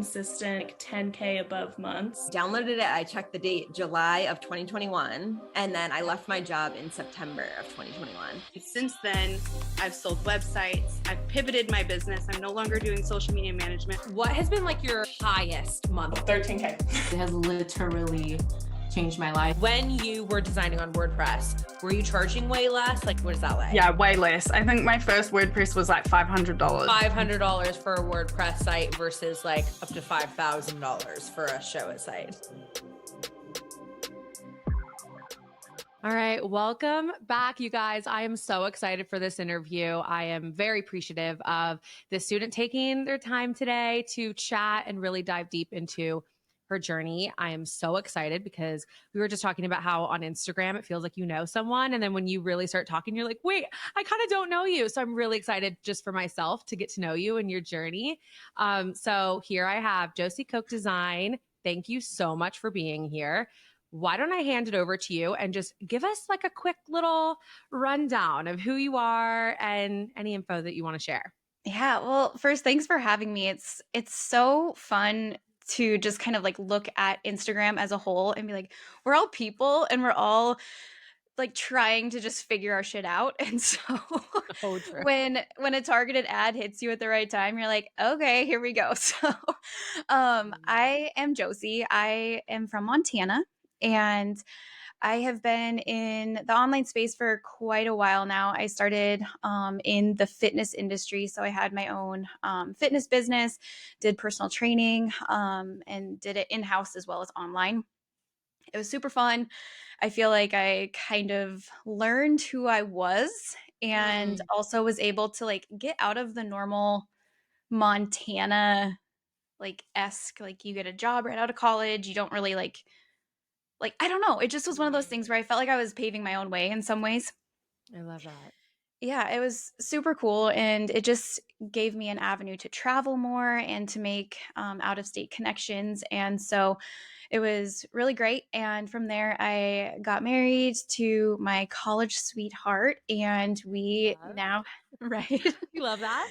consistent like 10K above months. Downloaded it. I checked the date, July of 2021. And then I left my job in September of 2021. Since then, I've sold websites. I've pivoted my business. I'm no longer doing social media management. What has been like your highest month? 13K. It has literally changed my life. When you were designing on WordPress, were you charging way less? Like, what is that like? Yeah, way less. I think my first WordPress was like $500. $500 for a WordPress site versus like up to $5,000 for a Showit site. All right, welcome back, you guys. I am so excited for this interview. I am very appreciative of the student taking their time today to chat and really dive deep into her journey. I am so excited because we were just talking about how on Instagram, it feels like you know someone. And then when you really start talking, you're like, wait, I kind of don't know you. So I'm really excited just for myself to get to know you and your journey. So here I have Josey Coke Design. Thank you so much for being here. Why don't I hand it over to you and just give us like a quick little rundown of who you are and any info that you want to share. Yeah, well, first, thanks for having me. It's so fun to just kind of like look at Instagram as a whole and be like, we're all people and we're all like trying to just figure our shit out. And so when a targeted ad hits you at the right time, you're like, okay, here we go. So I am Josey. I am from Montana, and I have been in the online space for quite a while now. I started in the fitness industry. So I had my own fitness business, did personal training, and did it in-house as well as online. It was super fun. I feel like I kind of learned who I was and also was able to like get out of the normal Montana esque, like you get a job right out of college. You don't really like, I don't know. It just was one of those things where I felt like I was paving my own way in some ways. I love that. Yeah, it was super cool. And it just gave me an avenue to travel more and to make out of state connections. And so it was really great. And from there, I got married to my college sweetheart. And we now, right? You love that?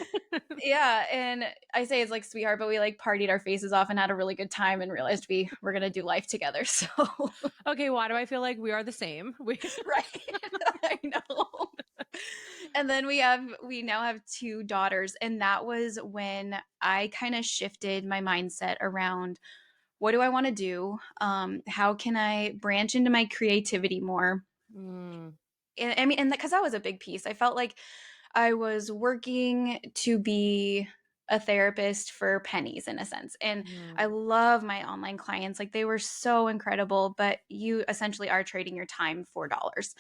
Yeah. And I say it's like sweetheart, but we like partied our faces off and had a really good time and realized we were going to do life together. So, okay, why do I feel like we are the same? right. I know. And then we now have 2 daughters. And that was when I kind of shifted my mindset around what do I want to do? How can I branch into my creativity more? And I mean, and because that was a big piece. I felt like I was working to be a therapist for pennies in a sense. And I love my online clients. Like they were so incredible, but you essentially are trading your time for dollars.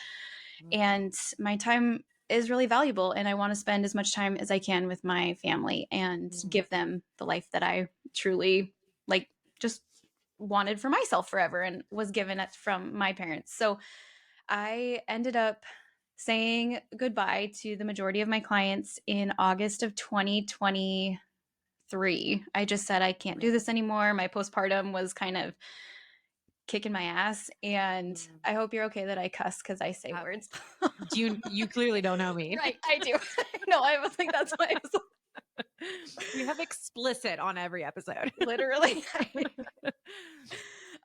And my time is really valuable. And I want to spend as much time as I can with my family and give them the life that I truly like just wanted for myself forever and was given it from my parents. So I ended up saying goodbye to the majority of my clients in August of 2023. I just said, I can't do this anymore. My postpartum was kind of kicking my ass. And I hope you're okay that I cuss because I say words. You clearly don't know me. Right, I do. No, I was like, that's why I was we have explicit on every episode. Literally.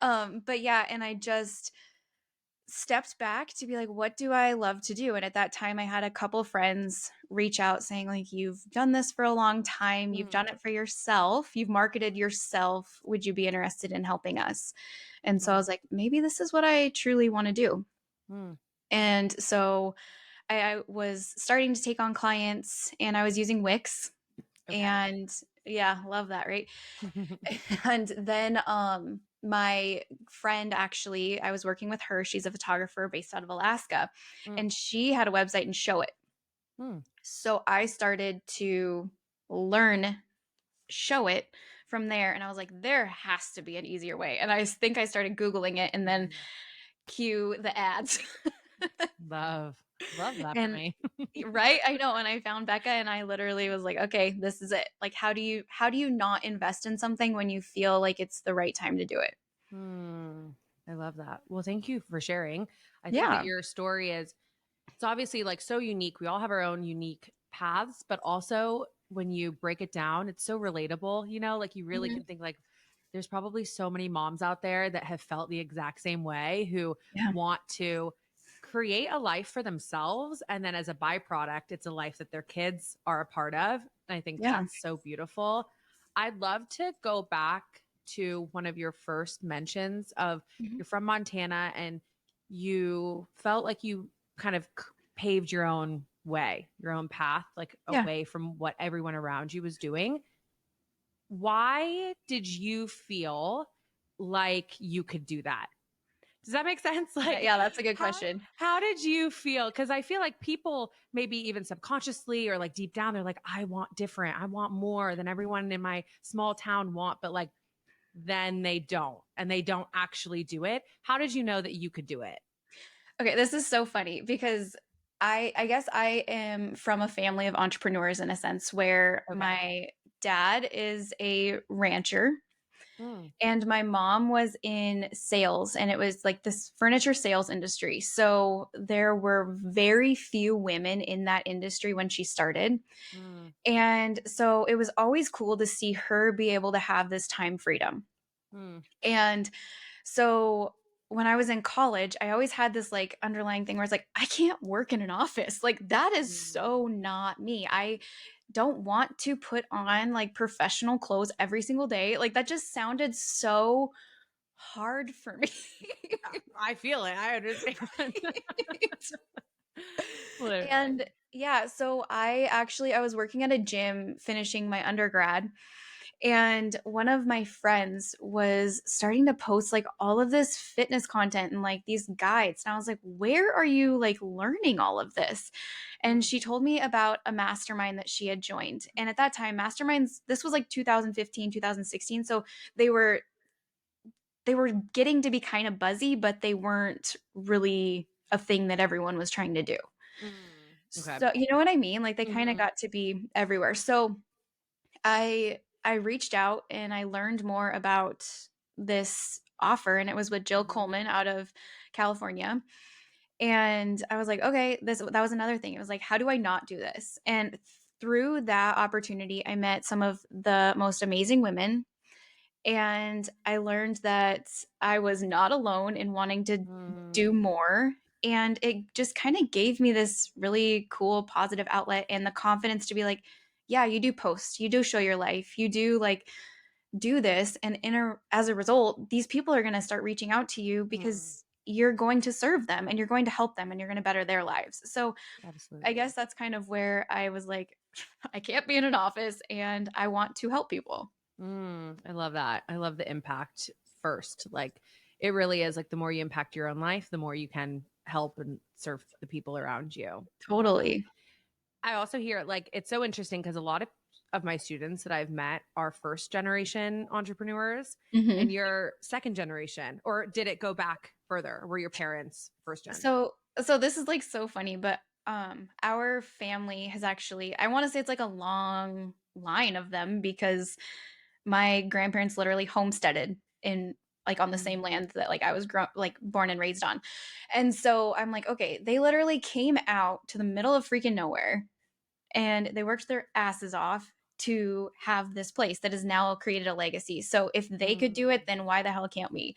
But yeah, and I just stepped back to be like, what do I love to do? And at that time I had a couple friends reach out saying like, you've done this for a long time. You've done it for yourself. You've marketed yourself. Would you be interested in helping us? And so I was like, maybe this is what I truly want to do. And so I was starting to take on clients and I was using Wix. Okay. And yeah, love that, right? And then my friend, actually, I was working with her. She's a photographer based out of Alaska, and she had a website and Showit. So I started to learn Showit from there. And I was like, there has to be an easier way. And I think I started Googling it and then cue the ads. Love that and, for me. Right? I know. And I found Becca and I literally was like, okay, this is it. Like, how do you not invest in something when you feel like it's the right time to do it? I love that. Well, thank you for sharing. I think that your story it's obviously like so unique. We all have our own unique paths, but also when you break it down, it's so relatable, you know, like you really Mhm. can think like there's probably so many moms out there that have felt the exact same way who Yeah. want to create a life for themselves. And then as a byproduct, it's a life that their kids are a part of. And I think Yeah. that's so beautiful. I'd love to go back to one of your first mentions of Mhm. you're from Montana and you felt like you kind of paved your own way, your own path, like Yeah. away from what everyone around you was doing. Why did you feel like you could do that? Does that make sense? Like Yeah, that's a good how question. how did you feel? Because I feel like people maybe even subconsciously or like deep down, they're like, I want different. I want more than everyone in my small town want, but like then they don't and they don't actually do it. How did you know that you could do it? Okay, this is so funny because I guess I am from a family of entrepreneurs in a sense where Okay. my dad is a rancher Mm, and my mom was in sales, and it was like this furniture sales industry. So there were very few women in that industry when she started. mm, And so it was always cool to see her be able to have this time freedom. mm, And so when I was in college, I always had this like underlying thing where it's like, I can't work in an office. Like, that is mm. so not me. I don't want to put on like professional clothes every single day. Like, that just sounded so hard for me. I feel it. I understand. Literally. And yeah, so I was working at a gym finishing my undergrad, and one of my friends was starting to post like all of this fitness content and like these guides. And I was like, where are you like learning all of this? And Mm, she told me about a mastermind that she had joined. And at that time, masterminds, this was like 2015, 2016. So they were they were getting to be kind of buzzy, but they weren't really a thing that everyone was trying to do. mm. Okay. So, you know what I mean? Like they kind of Mhm, got to be everywhere. So, I reached out and I learned more about this offer, and it was with Jill mhm, Coleman out of California. And I was like, okay, this that was another thing. It was like, how do I not do this? And through that opportunity, I met some of the most amazing women, and I learned that I was not alone in wanting to mm, do more. And it just kind of gave me this really cool positive outlet and the confidence to be like, yeah, you do post, you do show your life, you do like do this. And as a result, these people are going to start reaching out to you mm. because you're going to serve them and you're going to help them and you're going to better their lives. So I Absolutely. guess that's kind of where I was like, I can't be in an office and I want to help people. I love that. I love the impact first. Like it really is like the more you impact your own life, the more you can help and serve the people around you. Totally. I also hear like it's so interesting because a lot of my students that I've met are first generation entrepreneurs and Mhm. you're second generation. Or did it go back further? Were your parents first gen? So this is like so funny, but our family has actually, I want to say it's like a long line of them because my grandparents literally homesteaded in like on the same Mm, land that like I was like born and raised on. And so I'm like, okay, they literally came out to the middle of freaking nowhere and they worked their asses off to have this place that has now created a legacy. So if they could do mm. it, then why the hell can't we?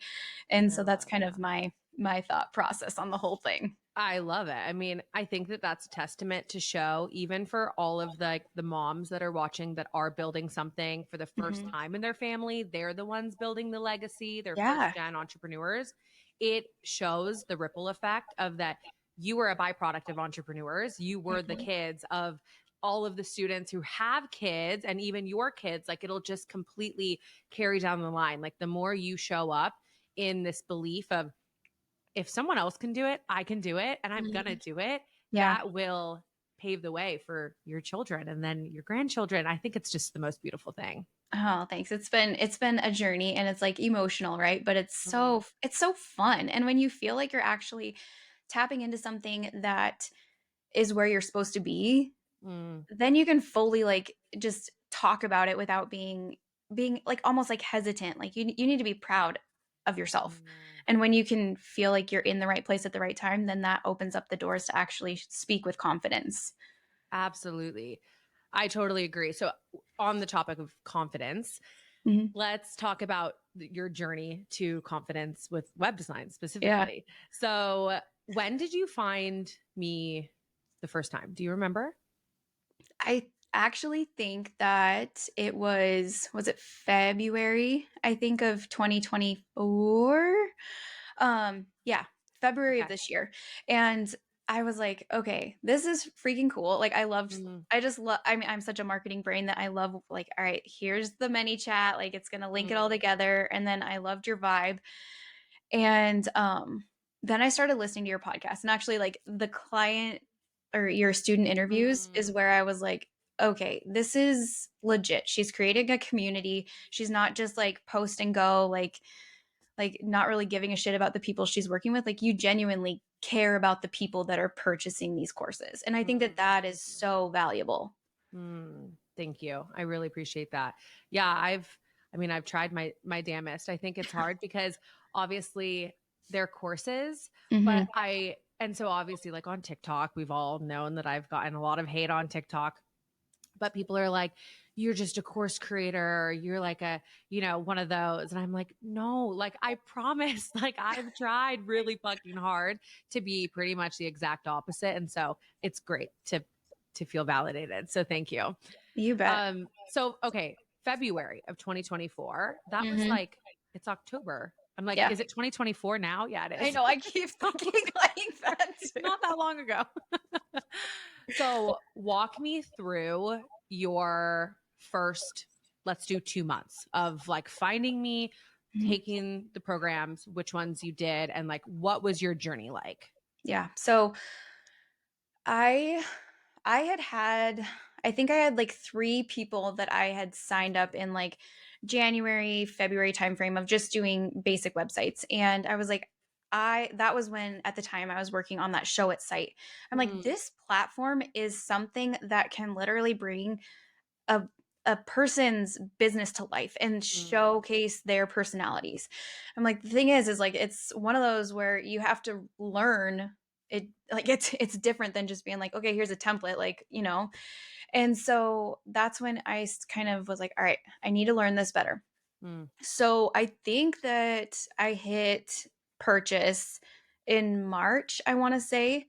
And I so that's love kind of that. my thought process on the whole thing. I love it. I mean, I think that that's a testament to show even for all of the moms that are watching that are building something for the first Mhm. time in their family, they're the ones building the legacy, they're first Yeah. gen entrepreneurs. It shows the ripple effect of that you were a byproduct of entrepreneurs. You were the Mhm. kids of all of the students who have kids and even your kids, like it'll just completely carry down the line. Like the more you show up in this belief of if someone else can do it, I can do it and I'm going to Mhm. do it. Yeah. That will pave the way for your children and then your grandchildren. I think it's just the most beautiful thing. Oh, thanks. It's been a journey and it's like emotional, right? But Mm, it's so fun. And when you feel like you're actually tapping into something that is where you're supposed to be, mm, then you can fully like just talk about it without being like almost like hesitant. Like you need to be proud of yourself. mm. And when you can feel like you're in the right place at the right time, then that opens up the doors to actually speak with confidence. Absolutely. I totally agree. So on the topic of confidence, Mhm. let's talk about your journey to confidence with web design Yeah. specifically. So when did you find me the first time? Do you remember? I actually think that it was it February, I think of 2024? Yeah, February of Okay. this year. And I was like, okay, this is freaking cool. Like Mm, I just love, I mean, I'm such a marketing brain that I love like, all right, here's the many chat, like it's gonna link it all mm, together. And then I loved your vibe. And then I started listening to your podcast. And actually like the client or your student interviews is mm, where I was like, okay, this is legit. She's creating a community. She's not just like post and go, like not really giving a shit about the people she's working with. Like you genuinely care about the people that are purchasing these courses. And I think that that is mm, so valuable. Thank you. I really appreciate that. Yeah, I've tried my damnest. I think it's hard because obviously they're courses, but Mhm. and so obviously like on TikTok, we've all known that I've gotten a lot of hate on TikTok, but people are like, you're just a course creator, you're like a, one of those. And I'm like, no, like I promise, like I've tried really fucking hard to be pretty much the exact opposite. And so it's great to feel validated. So thank you. You bet. So okay, February of 2024. That was Mhm. like it's October. I'm like, Yeah. is it 2024 now? Yeah, it I is. know. I keep thinking like that too. Not that long ago. So walk me through your first, let's do 2 months of like finding me, Mhm. taking the programs, which ones you did, and like what was your journey like? Yeah. So I I had I think I had like 3 people that I had signed up in like January, February timeframe of just doing basic websites. And I was like, I that was when at the time I was working on that Showit site. I'm like, Mm, this platform is something that can literally bring a a person's business to life and mm, showcase their personalities. I'm like, the thing is like it's one of those where you have to learn it, like it's different than just being like, okay, here's a template, like, you know. And so that's when kind of was like, all right, I need to learn this better. mm. So I think that I hit purchase in March, I want to say.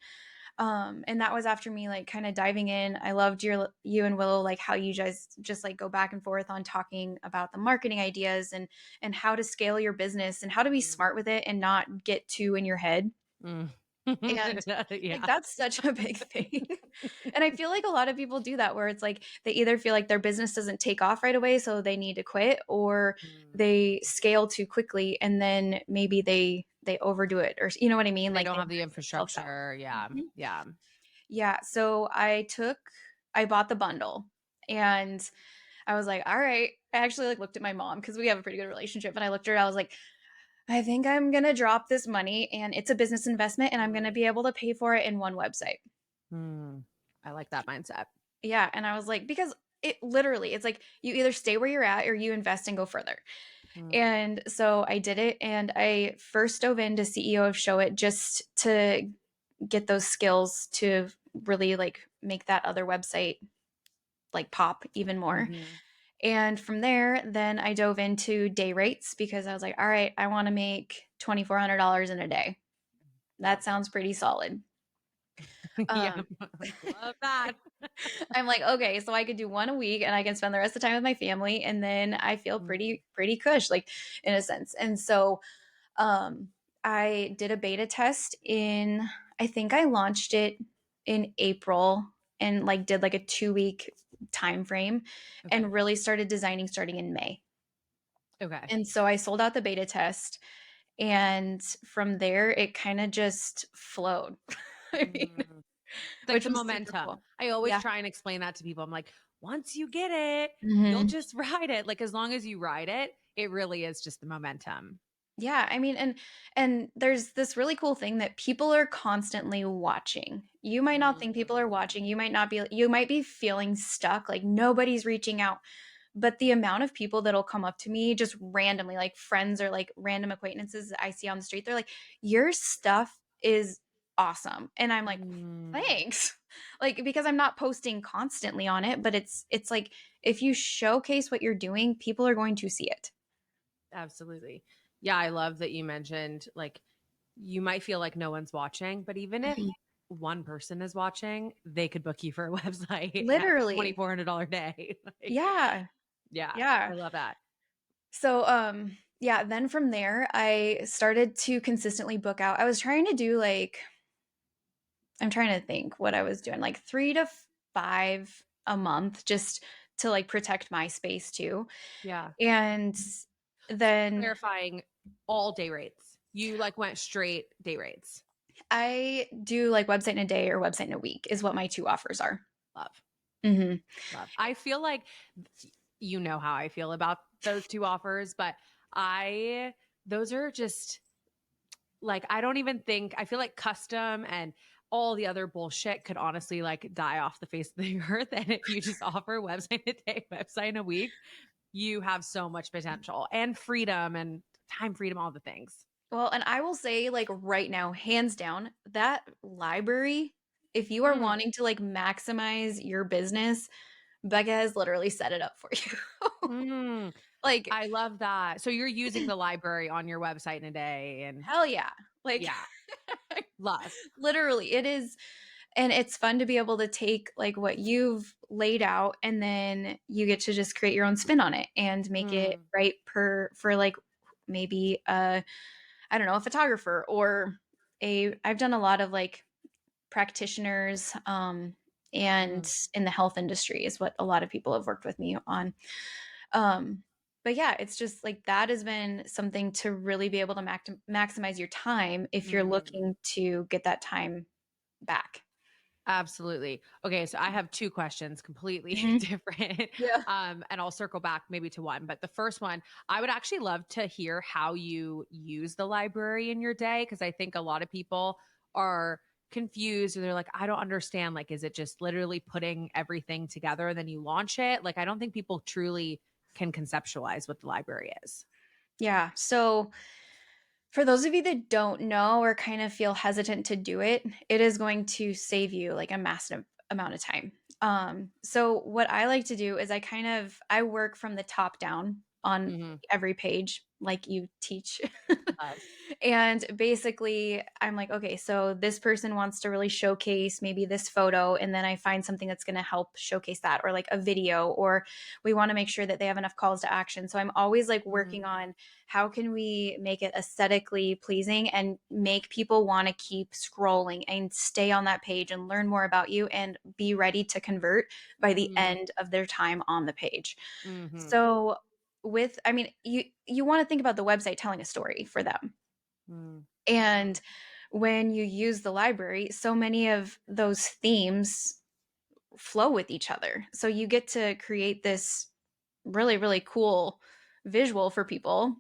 And that was after me like kind of diving in. I loved you and Willow, like how you guys just like go back and forth on talking about the marketing ideas and how to scale your business and how to be Mm, smart with it and not get too in your head. mm. And like Yeah. that's such a big thing. And I feel like a lot of people do that where it's like they either feel like their business doesn't take off right away so they need to quit, or Mm. they scale too quickly and then maybe they overdo it, or you know what I mean, They like don't they have the burn themselves out. infrastructure. Yeah. Mhm. Yeah. Yeah, so I bought the bundle, and I was like, all right. I actually like looked at my mom because we have a pretty good relationship, and I looked at her, I was like, I think I'm gonna drop this money and it's a business investment and I'm gonna be able to pay for it in one website. Mm. I like that mindset. Yeah. And I was like, because it literally, it's like you either stay where you're at or you invest and go further. Mm. And so I did it, and I first dove into CEO of Showit just to get those skills to really like make that other website like pop even more. Mhm. And from there, then I dove into day rates because I was like, all right, I want to make $2,400 in a day. Love That sounds pretty solid. yeah. Um, Love that. I'm like, okay, so I could do one a week and I can spend the rest of the time with my family. And then I feel Mm, pretty cush, like in a sense. And so um, I did a beta test in, I think I launched it in April and like did like a 2 week time frame okay. and really started designing starting in May. Okay. And so I sold out the beta test. And from there, it kind of just flowed. I mean, Mm. Like which the was super momentum. cool. I always Yeah. try and explain that to people. I'm like, once you get it, you'll Mhm. just ride it. Like as long as you ride it, it really is just the momentum. Yeah, I mean, and there's this really cool thing that people are constantly watching. You might not think people are Mm. watching. You might be feeling stuck, like nobody's reaching out. But the amount of people that'll come up to me just randomly, like friends or like random acquaintances that I see on the street, they're like, "Your stuff is awesome. And I'm like, thanks. Like, because I'm not posting constantly on it, but it's like, if you showcase what you're doing, people are going to see it. Absolutely. Yeah, I love that you mentioned like you might feel like no one's watching, but even if one person is watching, they could book you for a website at Literally. $2,400 a day. Like, Yeah. yeah, Yeah. I love that. So, yeah, then from there, I started to consistently book out. I was trying to do like, I'm trying to think what I was doing, like 3 to 5 a month just to like protect my space too. Yeah. And then Clarifying all day rates. You like went straight day rates. I do like website in a day or website in a week is what my 2 offers are. Love. Mm-hmm. Love. I feel like you know how I feel about those 2 offers, but those are just like, I don't even think, I feel like custom and all the other bullshit could honestly like die off the face of the earth. And if you just offer website a day, website in a week, you have so much potential and freedom and time freedom, all the things. Well, and I will say, like, right now, hands down, that library, if you are wanting to like maximize your business, Becca has literally set it up for you. Like, I love that. So you're using the library on your website in a day and hell yeah. Like, yeah, love. literally, it is. And it's fun to be able to take like what you've laid out and then you get to just create your own spin on it and make it right for like maybe I don't know, a photographer or I've done a lot of like practitioners and in the health industry is what a lot of people have worked with me on. But yeah, it's just like that has been something to really be able to maximize your time if you're looking to get that time back. Absolutely. Okay, so I have 2 questions completely different. Yeah. And I'll circle back maybe to one. But the first one, I would actually love to hear how you use the library in your day because I think a lot of people are confused or they're like, I don't understand. Like, is it just literally putting everything together and then you launch it? Like, I don't think people truly can conceptualize what the library is. Yeah. So for those of you that don't know or kind of feel hesitant to do it, it is going to save you like a massive amount of time. So what I like to do is I work from the top down on every page, like you teach. And basically, I'm like, okay, so this person wants to really showcase maybe this photo, and then I find something that's going to help showcase that, or like a video, or we want to make sure that they have enough calls to action. So I'm always like working on how can we make it aesthetically pleasing and make people want to keep scrolling and stay on that page and learn more about you and be ready to convert by the end of their time on the page. So I mean, you want to think about the website telling a story for them. And when you use the library, so many of those themes flow with each other. So you get to create this really, really cool visual for people.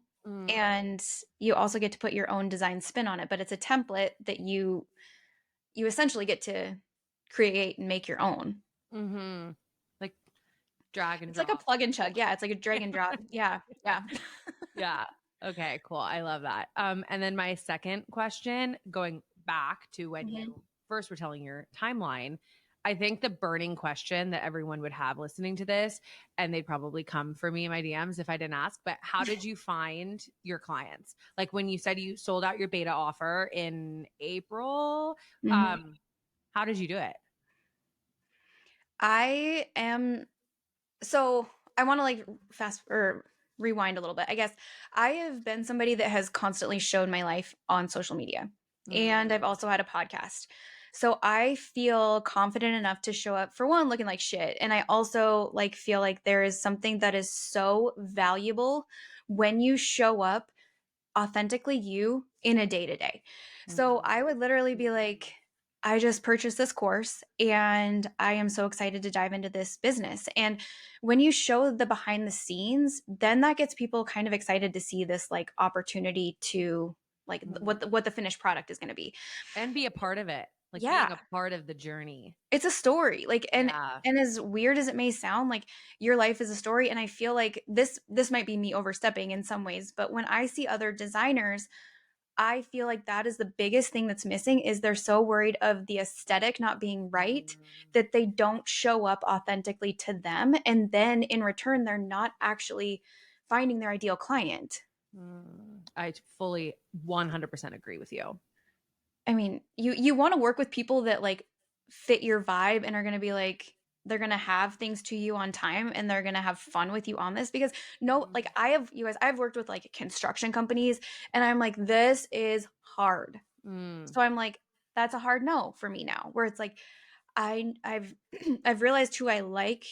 And you also get to put your own design spin on it, but it's a template that you essentially get to create and make your own. Like drag and It's drop. like a plug and chug. Yeah, it's like a drag and drop. Yeah, yeah. Yeah. Okay, cool. I love that. And then my second question, going back to when you first were telling your timeline, I think the burning question that everyone would have listening to this, and they'd probably come for me in my DMs if I didn't ask, but how did you find your clients? Like when you said you sold out your beta offer in April, how did you do it? So I want to like fast or rewind a little bit. I guess I have been somebody that has constantly showed my life on social media, and I've also had a podcast. So I feel confident enough to show up for one looking like shit, and I also like feel like there is something that is so valuable when you show up authentically you in a day to day. So I would literally be like, I just purchased this course and I am so excited to dive into this business. And when you show the behind the scenes, then that gets people kind of excited to see this like opportunity to like what the finished product is going to be and be a part of it. Like yeah, being a part of the journey. it's a story. Like and as weird as it may sound, like your life is a story. And I feel like this might be me overstepping in some ways, but when I see other designers, I feel like that is the biggest thing that's missing is they're so worried of the aesthetic not being right that they don't show up authentically to them. And then in return, they're not actually finding their ideal client. I fully 100% agree with you. I mean, you want to work with people that like fit your vibe and are going to be like they're going to have things to you on time and they're going to have fun with you on this because like I've worked with like construction companies and I'm like this is hard. So I'm like that's a hard no for me now where it's like I've I've realized who I like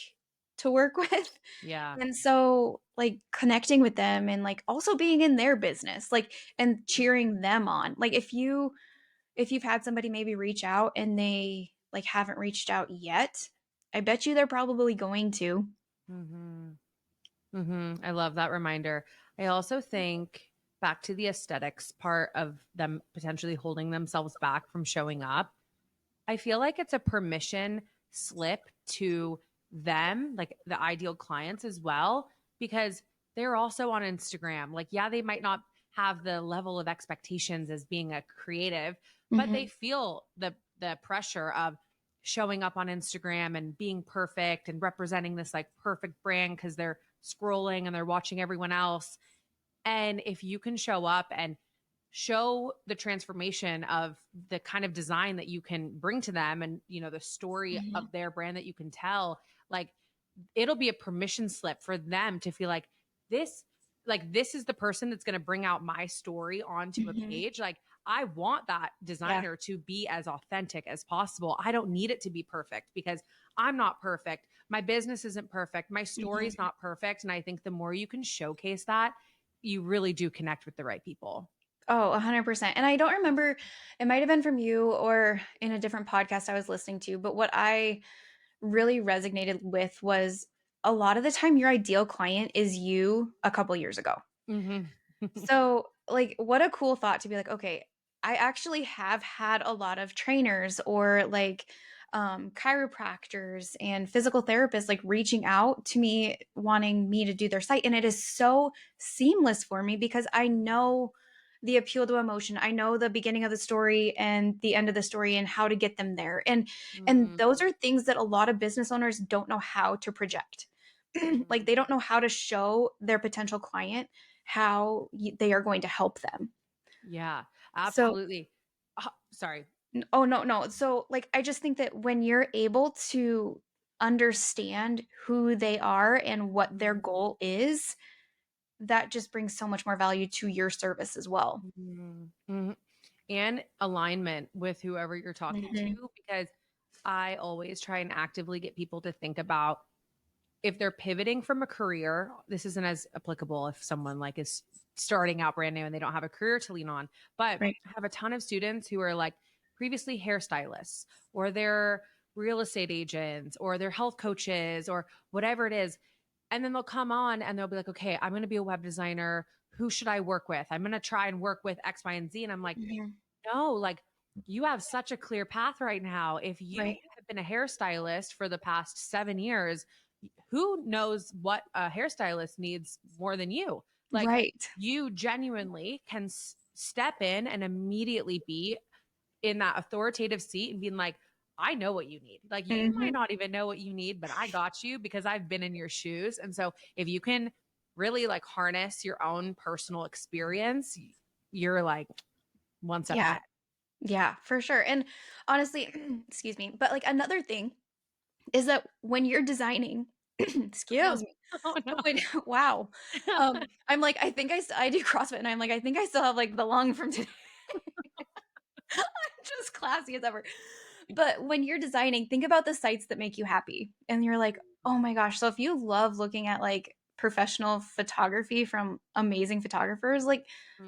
to work with. Yeah. And so like connecting with them and like also being in their business like and cheering them on. Like if you've had somebody maybe reach out and they like haven't reached out yet, I bet you they're probably going to. I love that reminder. I also think back to the aesthetics part of them potentially holding themselves back from showing up. I feel like it's a permission slip to them, like the ideal clients as well, because they're also on Instagram. Like, yeah, they might not have the level of expectations as being a creative, but they feel the pressure of showing up on Instagram and being perfect and representing this like perfect brand because they're scrolling and they're watching everyone else. And if you can show up and show the transformation of the kind of design that you can bring to them and, you know, the story of their brand that you can tell, like it'll be a permission slip for them to feel this this is the person that's going to bring out my story onto a page. Like I want that designer to be as authentic as possible. I don't need it to be perfect because I'm not perfect. My business isn't perfect. My story is not perfect. And I think the more you can showcase that, you really do connect with the right people. Oh, 100%. And I don't remember, it might have been from you or in a different podcast I was listening to, but what I really resonated with was a lot of the time your ideal client is you a couple years ago. So, like, what a cool thought to be like, okay, I actually have had a lot of trainers or like chiropractors and physical therapists like reaching out to me, wanting me to do their site. And it is so seamless for me because I know the appeal to emotion. I know the beginning of the story and the end of the story and how to get them there. And those are things that a lot of business owners don't know how to project. Like they don't know how to show their potential client how they are going to help them. Yeah, So, absolutely. Sorry. oh no, no. So like I just think that when you're able to understand who they are and what their goal is, that just brings so much more value to your service as well. And alignment with whoever you're talking to, because I always try and actively get people to think about if they're pivoting from a career. This isn't as applicable if someone like is starting out brand new and they don't have a career to lean on, but Right. I have a ton of students who are like previously hairstylists or they're real estate agents or they're health coaches or whatever it is. And then they'll come on and they'll be like, okay, I'm going to be a web designer. Who should I work with? I'm going to try and work with X, Y, and Z. And I'm like, no, like you have such a clear path right now. If you Right. have been a hairstylist for the past 7 years, who knows what a hairstylist needs more than you? Like Right. you genuinely can step in and immediately be in that authoritative seat and being like, I know what you need. Like you might not even know what you need, but I got you because I've been in your shoes. And so if you can really like harness your own personal experience, you're like one step Yeah. ahead. Yeah, for sure. And honestly, excuse me, but like another thing is that when you're designing, excuse me, Oh no. when, wow, I'm like, I think I do CrossFit, and I'm like, I think I still have like the lung from today. I'm just classy as ever. But when you're designing, think about the sites that make you happy, and you're like, oh my gosh. So if you love looking at like professional photography from amazing photographers, like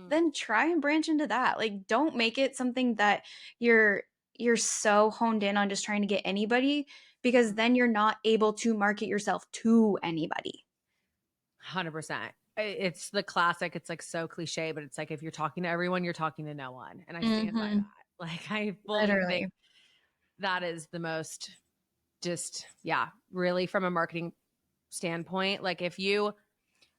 then try and branch into that. Like don't make it something that you're you're so honed in on just trying to get anybody because then you're not able to market yourself to anybody. 100%. It's the classic. It's like so cliche, but it's like if you're talking to everyone, you're talking to no one. And I stand by that. Like I fully Literally. think that is the most just, yeah, really from a marketing standpoint. Like if you,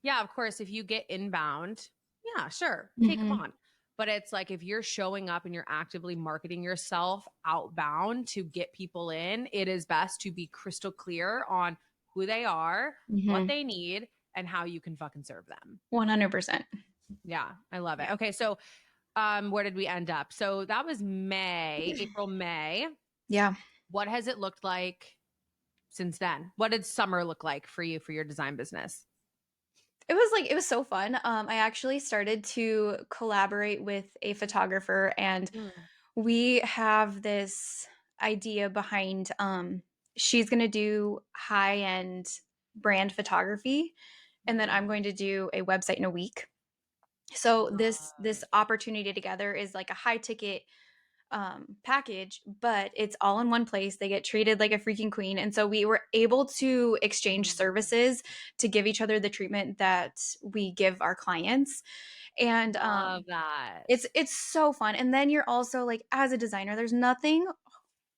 yeah, of course, if you get inbound, yeah, sure, take them on. But it's like, if you're showing up and you're actively marketing yourself outbound to get people in, it is best to be crystal clear on who they are, what they need, and how you can fucking serve them. 100%. Yeah, I love it. Okay, so where did we end up? So that was April, May. Yeah. What has it looked like since then? What did summer look like for you for your design business? It was so fun. I actually started to collaborate with a photographer, and we have this idea behind she's going to do high-end brand photography, and then I'm going to do a website in a week. So this opportunity together is like a high ticket package, but it's all in one place. They get treated like a freaking queen. And so we were able to exchange services to give each other the treatment that we give our clients. And Love that. it's so fun. And then you're also like, as a designer, there's nothing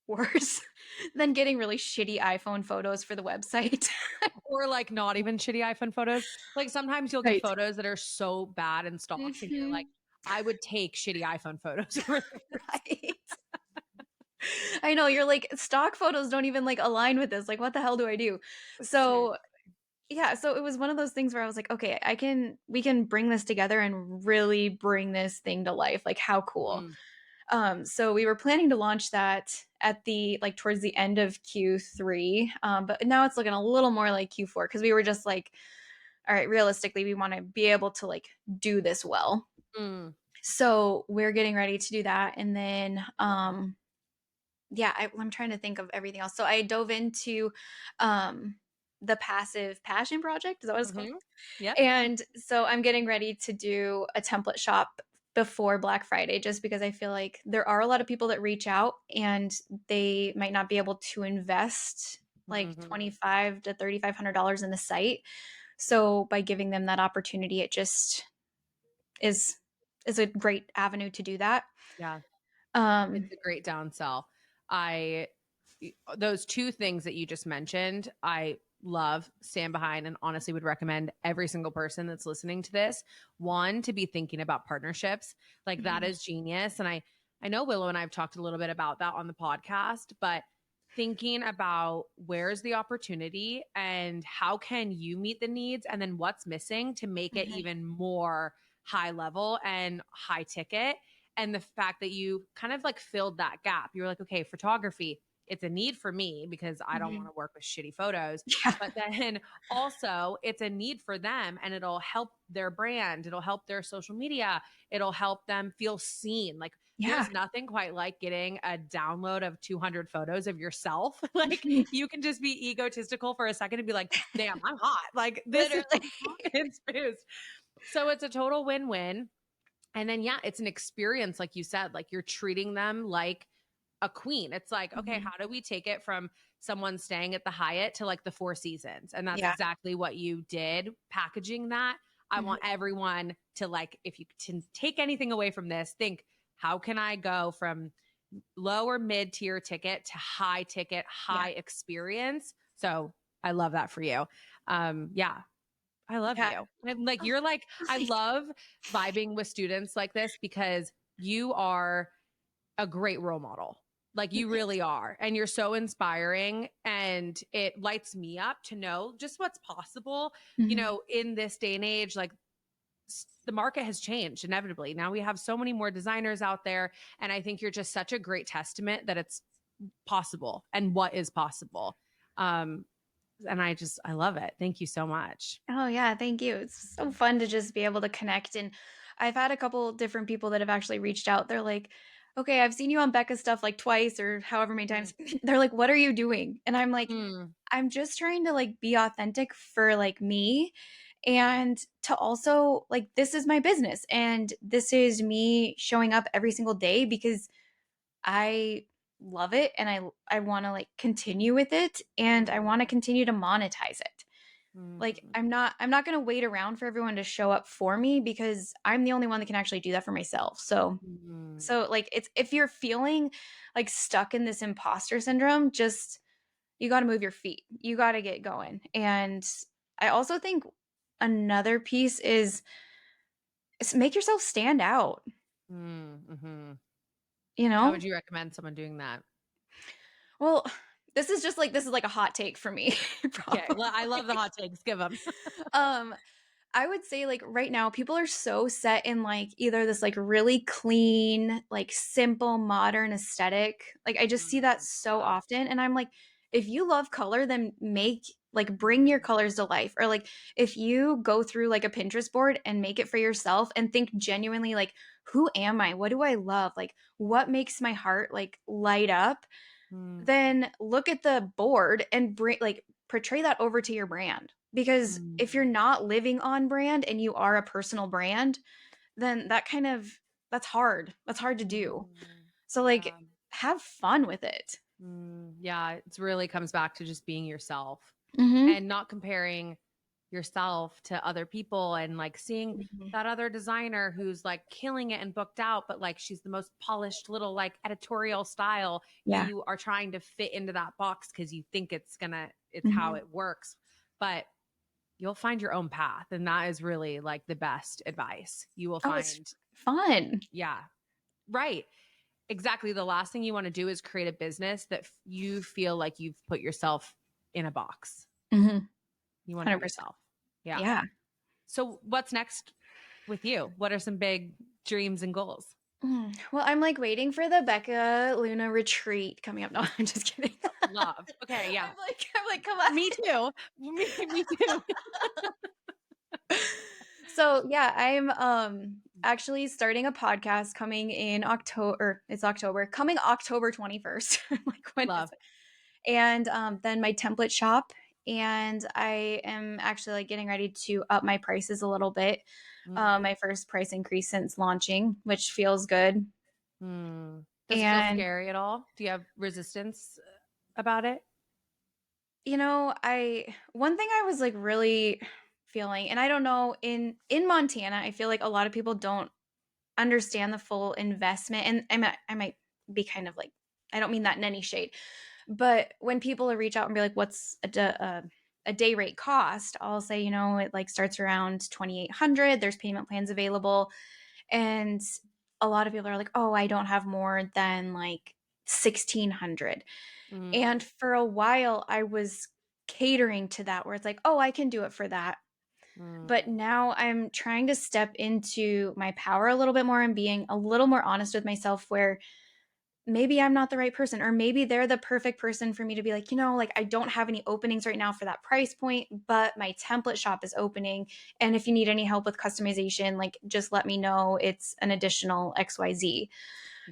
worse than getting really shitty iPhone photos for the website. Or like not even shitty iPhone photos. Like sometimes you'll get Right. photos that are so bad in stock and you're like, I would take shitty iPhone photos over there. Right. I know, you're like, stock photos don't even like align with this. Like, what the hell do I do? So yeah, so it was one of those things where I was like, okay, we can bring this together and really bring this thing to life. Like, how cool. So we were planning to launch that at the like towards the end of Q3, but now it's looking a little more like Q4 because we were just like, all right, realistically, we want to be able to like do this well. So we're getting ready to do that, and then yeah, I'm trying to think of everything else. So I dove into the Passive Passion Project. Is that what it's called? Yeah. And so I'm getting ready to do a template shop before Black Friday, just because I feel like there are a lot of people that reach out and they might not be able to invest like $2,500 to $3,500 in the site. So by giving them that opportunity, it just is a great avenue to do that. Yeah. It's a great downsell. Those two things that you just mentioned, I love, stand behind, and honestly would recommend every single person that's listening to this, one, to be thinking about partnerships. Like that is genius. And I know Willow and I've talked a little bit about that on the podcast, but thinking about where's the opportunity and how can you meet the needs and then what's missing to make it even more high level and high ticket. And the fact that you kind of like filled that gap. You were like, okay, photography, it's a need for me because I don't want to work with shitty photos. Yeah. But then also it's a need for them and it'll help their brand. It'll help their social media. It'll help them feel seen. Like there's nothing quite like getting a download of 200 photos of yourself. Like you can just be egotistical for a second and be like, damn, I'm hot. Like this is boost. So it's a total win-win. And then, yeah, it's an experience. Like you said, like you're treating them like a queen. It's like, okay, how do we take it from someone staying at the Hyatt to like the Four Seasons? And that's exactly what you did, packaging that. I want everyone to like, if you can take anything away from this, think, how can I go from low or mid tier ticket to high ticket, high experience? So I love that for you. Yeah. I love you. And like, you're like, I love vibing with students like this because you are a great role model. Like you really are. And you're so inspiring and it lights me up to know just what's possible, you know, in this day and age. Like the market has changed inevitably. Now we have so many more designers out there. And I think you're just such a great testament that it's possible and what is possible. And I love it. Thank you so much. Oh yeah, thank you. It's so fun to just be able to connect. And I've had a couple different people that have actually reached out. They're like, okay, I've seen you on Becca's stuff like twice or however many times. They're like, what are you doing? And I'm like, I'm just trying to like be authentic for like me and to also like, this is my business and this is me showing up every single day because I love it and I want to like continue with it and I want to continue to monetize it. Like I'm not going to wait around for everyone to show up for me because I'm the only one that can actually do that for myself. So like it's, if you're feeling like stuck in this imposter syndrome, just you got to move your feet. You got to get going. And I also think another piece is make yourself stand out. Mm-hmm. You How know? would you recommend someone doing that? Well, this is like a hot take for me. Okay. Well, I love the Probably. hot takes. Give them. Um, I would say like right now people are so set in like either this like really clean, like simple modern aesthetic. Like I just see that so Yeah. often and I'm like if you love color then make like bring your colors to life or like if you go through like a Pinterest board and make it for yourself and think genuinely like who am I? What do I love? Like what makes my heart like light up? Mm, Then look at the board and bring like portray that over to your brand. Because if you're mm, not living on brand and you are a personal brand, then that's hard. That's hard to do. mm. So like Yeah. have fun with it. Yeah. It really comes back to just being yourself Mhm. and not comparing yourself to other people and like seeing Mhm. that other designer who's like killing it and booked out, but like she's the most polished little like editorial style. Yeah. You are trying to fit into that box because you think it's how Mhm. it works. But you'll find your own path. And that is really like the best advice. You will Oh, it's find, fun. yeah, right. Exactly. The last thing you want to do is create a business that you feel like you've put yourself in a box. Mhm. You want to be 100%. yourself. Yeah. Yeah. So what's next with you? What are some big dreams and goals? Well, I'm like waiting for the Becca Luna retreat coming up. No, I'm just kidding. Love. Okay, yeah. I'm like, come on. Me too. Me too. So yeah, I'm actually starting a podcast coming in October. It's October, coming October 21st. Like when is Love. it? And then my template shop. And I am actually like getting ready to up my prices a little bit. My first price increase since launching, which feels good. Does it feel And scary at all? Do you have resistance about it? I one thing I was like really feeling, and I don't know, in Montana, I feel like a lot of people don't understand the full investment and I might be kind of like I don't mean that in any shade, but when people reach out and be like what's a day rate cost, I'll say it like starts around 2,800. There's payment plans available, and a lot of people are like, oh, I don't have more than like 1,600. Mm, And for a while I was catering to that where it's like, oh, I can do it for that. But mm, now I'm trying to step into my power a little bit more and being a little more honest with myself where maybe I'm not the right person or maybe they're the perfect person for me to be like, like I don't have any openings right now for that price point, but my template shop is opening. And if you need any help with customization, like just let me know. It's an additional XYZ.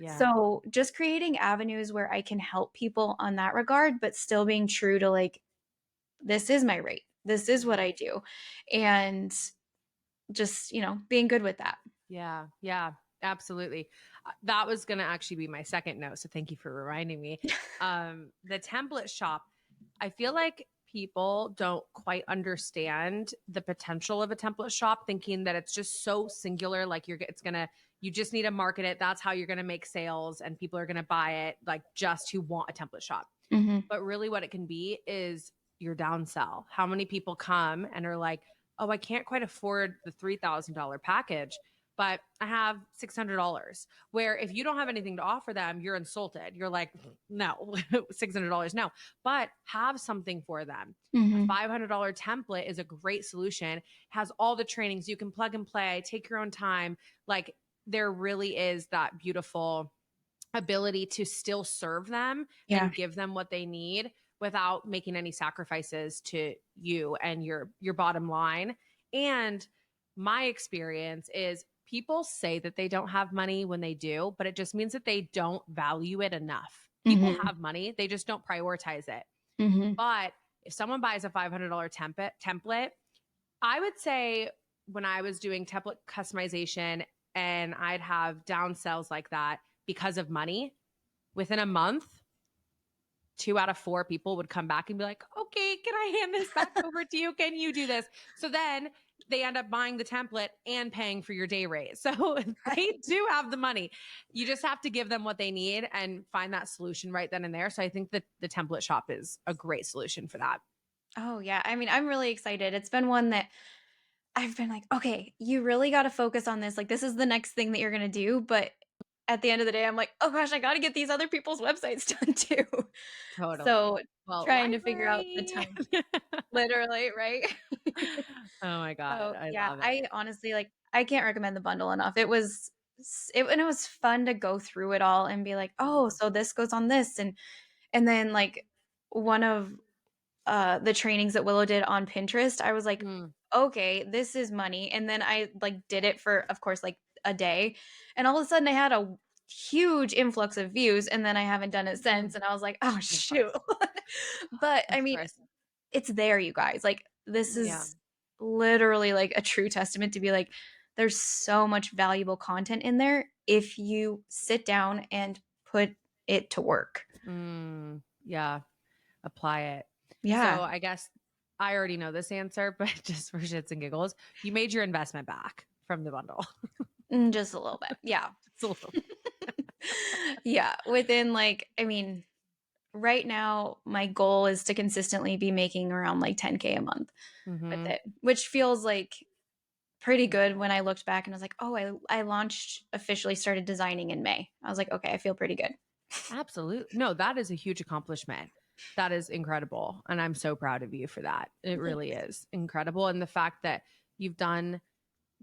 yeah. So just creating avenues where I can help people on that regard, but still being true to like, this is my rate. This is what I do. And just, being good with that. Yeah. Yeah. Absolutely. That was going to actually be my second note. So thank you for reminding me. The template shop, I feel like people don't quite understand the potential of a template shop, thinking that it's just so singular. Like you just need to market it. That's how you're going to make sales and people are going to buy it, like just who want a template shop. Mhm. But really what it can be is your downsell. How many people come and are like, oh, I can't quite afford the $3,000 package, but I have $600. Where if you don't have anything to offer them, you're insulted. You're like, no, $600, no. But have something for them. A Mhm. $500 template is a great solution. Has all the trainings. You can plug and play, take your own time. Like there really is that beautiful ability to still serve them Yeah. and give them what they need without making any sacrifices to you and your bottom line. And my experience is people say that they don't have money when they do, but it just means that they don't value it enough. People Mhm. have money, they just don't prioritize it. Mhm. But if someone buys a $500 template, I would say when I was doing template customization and I'd have down sells like that because of money, within a month, 2 out of 4 people would come back and be like, okay, can I hand this back over to you? Can you do this? So then they end up buying the template and paying for your day rate. So they do have the money. You just have to give them what they need and find that solution right then and there. So I think that the template shop is a great solution for that. Oh yeah. I mean, I'm really excited. It's been one that I've been like, okay, you really got to focus on this. Like, this is the next thing that you're going to do. But at the end of the day, I'm like, oh gosh, I got to get these other people's websites done too. Totally. So Well, trying to figure out the library. time, literally, right? Oh my God. So I yeah, love it. I honestly like, I can't recommend the bundle enough. And it was fun to go through it all and be like, oh, so this goes on this. And then like one of the trainings that Willow did on Pinterest, I was like, Mm. okay, this is money. And then I like did it for, of course, like a day. And all of a sudden I had a huge influx of views. And then I haven't done it since. And I was like, oh, Of shoot. course. But I Of mean, course. it's there, you guys. Like, this Yeah. is literally like a true testament to be like, there's so much valuable content in there if you sit down and put it to work. Yeah. Apply it. Yeah. So I guess I already know this answer, but just for shits and giggles, you made your investment back from the bundle. Just a little bit. Yeah. It's a little. Yeah. Within like, I mean, right now, my goal is to consistently be making around like 10K a month with it, which feels like pretty good when I looked back and was like, oh, I launched, officially started designing in May. I was like, okay, I feel pretty good. Absolutely. No, that is a huge accomplishment. That is incredible. And I'm so proud of you for that. It really is incredible. And the fact that you've done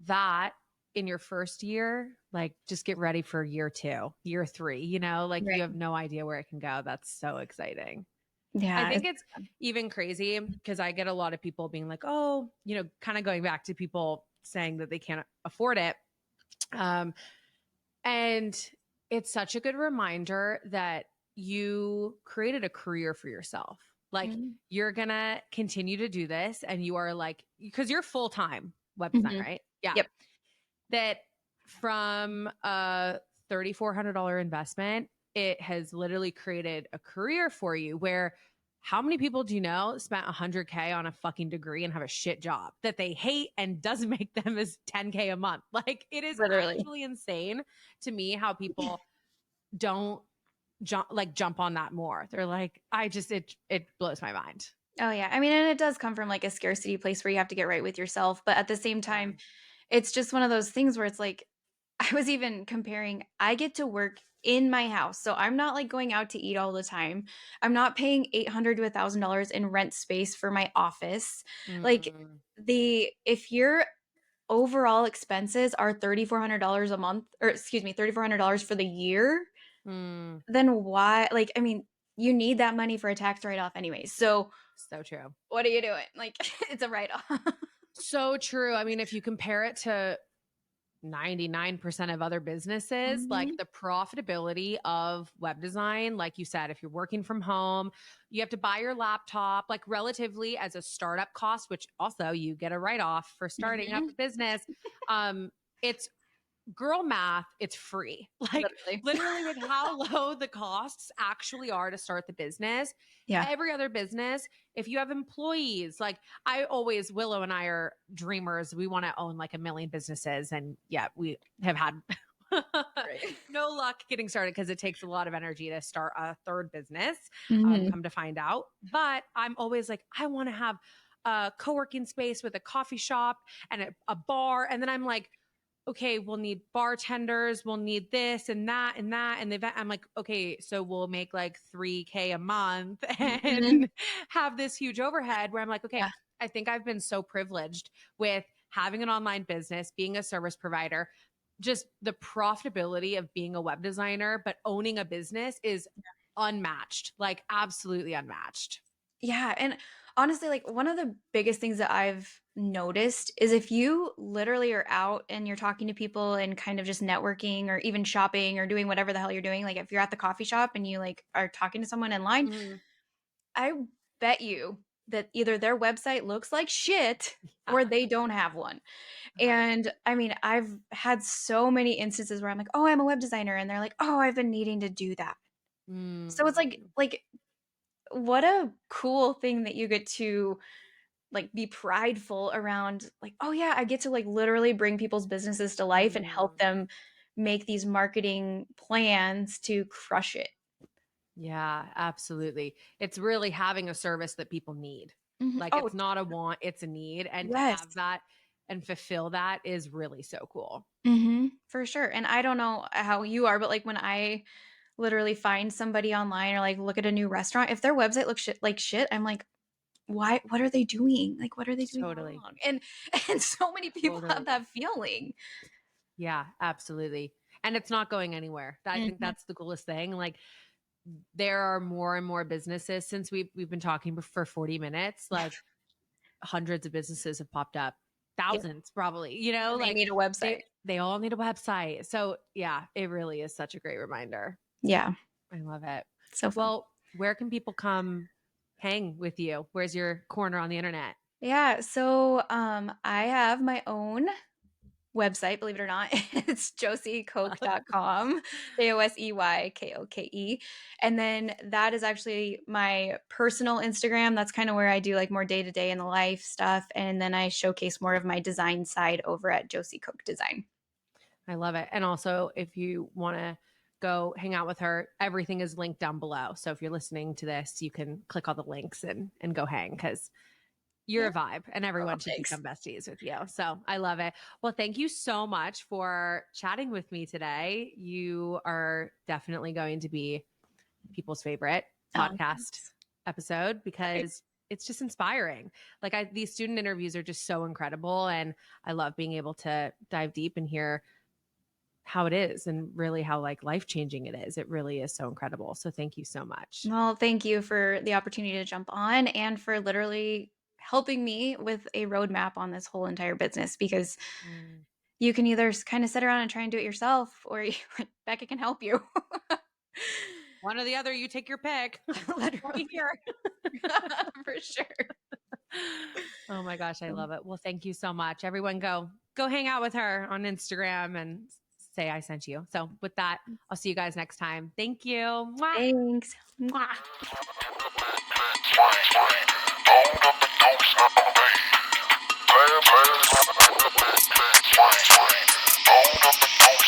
that in your first year, like just get ready for year 2, year 3, like Right. you have no idea where it can go. That's so exciting. Yeah. I think it's even crazy because I get a lot of people being like, oh, kind of going back to people saying that they can't afford it. And it's such a good reminder that you created a career for yourself. Like you're going to continue to do this and you are like, because you're full-time web design, right? Yeah. Yep. That from a $3,400 investment, it has literally created a career for you where how many people do you know spent $100K on a fucking degree and have a shit job that they hate and doesn't make them as $10K a month? Like it is Literally. actually insane to me how people don't jump on that more. They're like, it blows my mind. Oh yeah. I mean, and it does come from like a scarcity place where you have to get right with yourself. But at the same time, it's just one of those things where it's like, I was even comparing, I get to work in my house. So I'm not like going out to eat all the time. I'm not paying $800 to $1,000 in rent space for my office. Like if your overall expenses are $3,400 a month, or excuse me, $3,400 for the year, then why, like, I mean, you need that money for a tax write-off anyways. So true. what are you doing? Like, it's a write-off. So true. I mean, if you compare it to 99% of other businesses, like the profitability of web design, like you said, if you're working from home, you have to buy your laptop, like relatively as a startup cost, which also you get a write-off for starting up a business. It's girl math, it's free. Like literally with how low the costs actually are to start the business. Yeah. Every other business, if you have employees, like Willow and I are dreamers. We want to own like 1 million businesses. And yeah, we have had no luck getting started because it takes a lot of energy to start a third business, come to find out. But I'm always like, I want to have a co-working space with a coffee shop and a bar. And then I'm like, okay, we'll need bartenders, we'll need this and that and that. And the event, I'm like, okay, so we'll make like $3K a month and have this huge overhead where I'm like, okay, I think I've been so privileged with having an online business, being a service provider, just the profitability of being a web designer, but owning a business is unmatched, like absolutely unmatched. Yeah. And honestly, like one of the biggest things that I've noticed is if you literally are out and you're talking to people and kind of just networking or even shopping or doing whatever the hell you're doing, like if you're at the coffee shop and you like are talking to someone in line, I bet you that either their website looks like shit or they don't have one. And I mean, I've had so many instances where I'm like, oh, I'm a web designer. And they're like, oh, I've been needing to do that. So it's like, what a cool thing that you get to like be prideful around, like, oh yeah, I get to like literally bring people's businesses to life and help them make these marketing plans to crush it. Yeah, absolutely. It's really having a service that people need. Like it's not a want, it's a need. And to have that and fulfill that is really so cool. For sure. And I don't know how you are, but like when I literally find somebody online or like look at a new restaurant, if their website looks like shit, I'm like, why? What are they doing? Like, what are they doing Totally. wrong? And so many people have that feeling. Yeah, absolutely. And it's not going anywhere. I think that's the coolest thing. Like, there are more and more businesses since we've been talking for 40 minutes. Like, hundreds of businesses have popped up, thousands probably. You know, And they like need a website. they all need a website. So yeah, it really is such a great reminder. Yeah, I love it. so fun. Well, where can people come hang with you? Where's your corner on the internet? Yeah, so I have my own website, believe it or not. It's joseycoke.com, JOSEYKOKE. And then that is actually my personal Instagram. That's kind of where I do like more day-to-day in the life stuff. And then I showcase more of my design side over at Josey Coke Design. I love it. And also, if you want to go hang out with her, everything is linked down below. So if you're listening to this, you can click all the links and go hang, because you're a vibe and everyone should become besties with you. So I love it. Well, thank you so much for chatting with me today. You are definitely going to be people's favorite podcast episode, because it's just inspiring. Like, these student interviews are just so incredible. And I love being able to dive deep and hear how it is and really how like life-changing it is. It really is so incredible. So thank you so much. Well, thank you for the opportunity to jump on and for literally helping me with a roadmap on this whole entire business, because you can either kind of sit around and try and do it yourself, or Becca can help you. One or the other, you take your pick. Literally here. For sure. Oh my gosh, I love it. Well, thank you so much. Everyone go hang out with her on Instagram and say I sent you. So with that, I'll see you guys next time. Thank you. Mwah. Thanks. Mwah. Hold up and don't